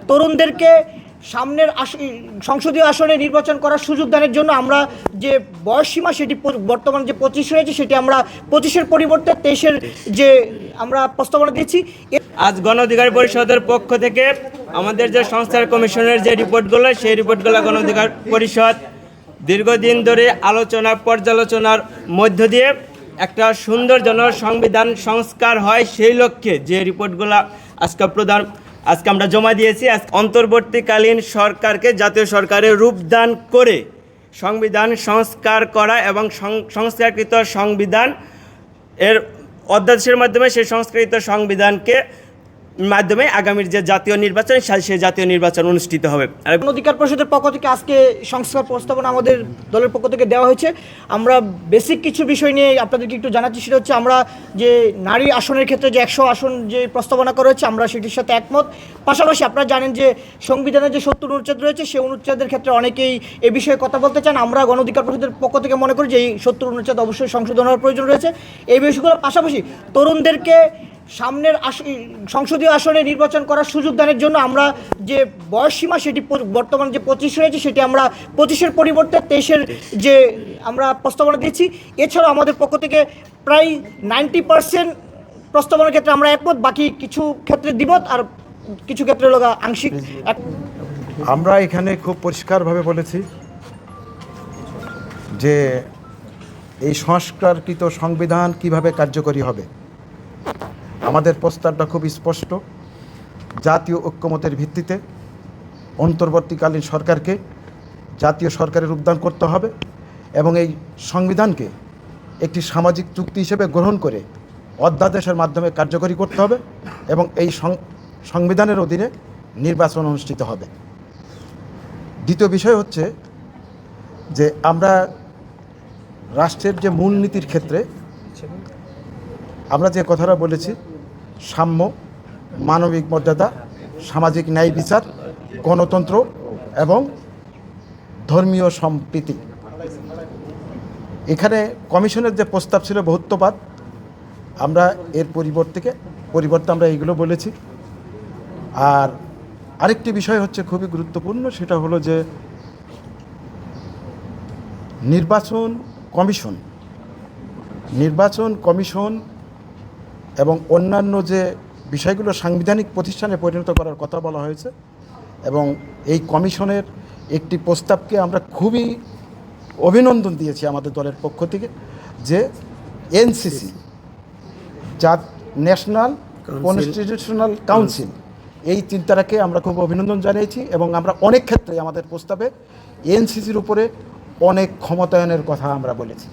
তরুণদেরকে সামনের সংসদীয় আসনে নির্বাচন করার সুযোগ দানের জন্য আমরা যে বয়সসীমা সেটি বর্তমানে যে 25 রয়েছে সেটি আমরা 25-এর পরিবর্তে 23-এর যে আমরা প্রস্তাবনা দিয়েছি। আজ গণ অধিকার পরিষদের পক্ষ থেকে আমাদের যে সংস্কার কমিশনের যে রিপোর্টগুলো, সেই রিপোর্টগুলো গণ অধিকার পরিষদ দীর্ঘদিন ধরে আলোচনা পর্যালোচনার মধ্য দিয়ে একটা সুন্দর যেন সংবিধান সংস্কার হয় সেই লক্ষ্যে যে রিপোর্টগুলো আজকে আমরা জমা দিয়েছি। অন্তর্বর্তীকালীন সরকারকে জাতীয় সরকারের রূপদান করে সংবিধান সংস্কার করা এবং সংস্কারকৃত সংবিধান এর অধ্যাদেশের মাধ্যমে সেই সংস্কারিত সংবিধানকে মাধ্যমে আগামীর যে জাতীয় নির্বাচন সেই জাতীয় নির্বাচন অনুষ্ঠিত হবে। আর গণ অধিকার পরিষদের পক্ষ থেকে আজকে সংস্কার প্রস্তাবনা আমাদের দলের পক্ষ থেকে দেওয়া হয়েছে। আমরা বেসিক কিছু বিষয় নিয়ে আপনাদেরকে একটু জানাচ্ছি। সেটা হচ্ছে আমরা যে নারী আসনের ক্ষেত্রে যে 100 আসন যে প্রস্তাবনা করা হয়েছে আমরা সেটির সাথে একমত। পাশাপাশি আপনারা জানেন যে সংবিধানের যে 70 অনুচ্ছেদ রয়েছে সেই অনুচ্ছেদের ক্ষেত্রে অনেকেই এ বিষয়ে কথা বলতে চান। আমরা গণ অধিকার পরিষদের পক্ষ থেকে মনে করি যে এই 70 অনুচ্ছেদ অবশ্যই সংশোধন হওয়ার প্রয়োজন রয়েছে। এই বিষয়গুলোর পাশাপাশি তরুণদেরকে সামনের সংসদীয় আসনে নির্বাচন করার সুযোগ দানের জন্য আমরা যে বয়সসীমা সেটি বর্তমানে যে 25 রয়েছে সেটি আমরা 25-এর পরিবর্তে 23-এর যে আমরা প্রস্তাবনা দিয়েছি। এছাড়াও আমাদের পক্ষ থেকে প্রায় 90% প্রস্তাবনার ক্ষেত্রে আমরা একমত, বাকি কিছু ক্ষেত্রে দ্বিমত আর কিছু ক্ষেত্রে আংশিক। আমরা এখানে খুব পরিষ্কারভাবে বলেছি যে এই সংস্কারকৃত সংবিধান কিভাবে কার্যকরী হবে। আমাদের প্রস্তাবটা খুব স্পষ্ট। জাতীয় ঐক্যমতের ভিত্তিতে অন্তর্বর্তীকালীন সরকারকে জাতীয় সরকারের রূপদান করতে হবে এবং এই সংবিধানকে একটি সামাজিক চুক্তি হিসেবে গ্রহণ করে অধ্যাদেশের মাধ্যমে কার্যকরী করতে হবে এবং এই সংবিধানের অধীনে নির্বাচন অনুষ্ঠিত হবে। দ্বিতীয় বিষয় হচ্ছে যে আমরা রাষ্ট্রের যে মূলনীতির ক্ষেত্রে আমরা যে কথাটা বলেছি, সাম্য, মানবিক মর্যাদা, সামাজিক ন্যায় বিচার, গণতন্ত্র এবং ধর্মীয় সম্প্রীতি। এখানে কমিশনের যে প্রস্তাব ছিল বহুত্ববাদ, আমরা এর পরিবর্তে আমরা এইগুলো বলেছি। আর আরেকটি বিষয় হচ্ছে খুবই গুরুত্বপূর্ণ, সেটা হলো যে নির্বাচন কমিশন এবং অন্যান্য যে বিষয়গুলো সাংবিধানিক প্রতিষ্ঠানে পরিণত করার কথা বলা হয়েছে এবং এই কমিশনের একটি প্রস্তাবকে আমরা খুবই অভিনন্দন দিয়েছি আমাদের দলের পক্ষ থেকে, যে এনসিসি ন্যাশনাল কনস্টিটিউশনাল কাউন্সিল এই চিন্তাটাকে আমরা খুব অভিনন্দন জানিয়েছি এবং আমরা অনেক ক্ষেত্রে আমাদের প্রস্তাবে এনসিসির উপরে অনেক ক্ষমতায়নের কথা আমরা বলেছি।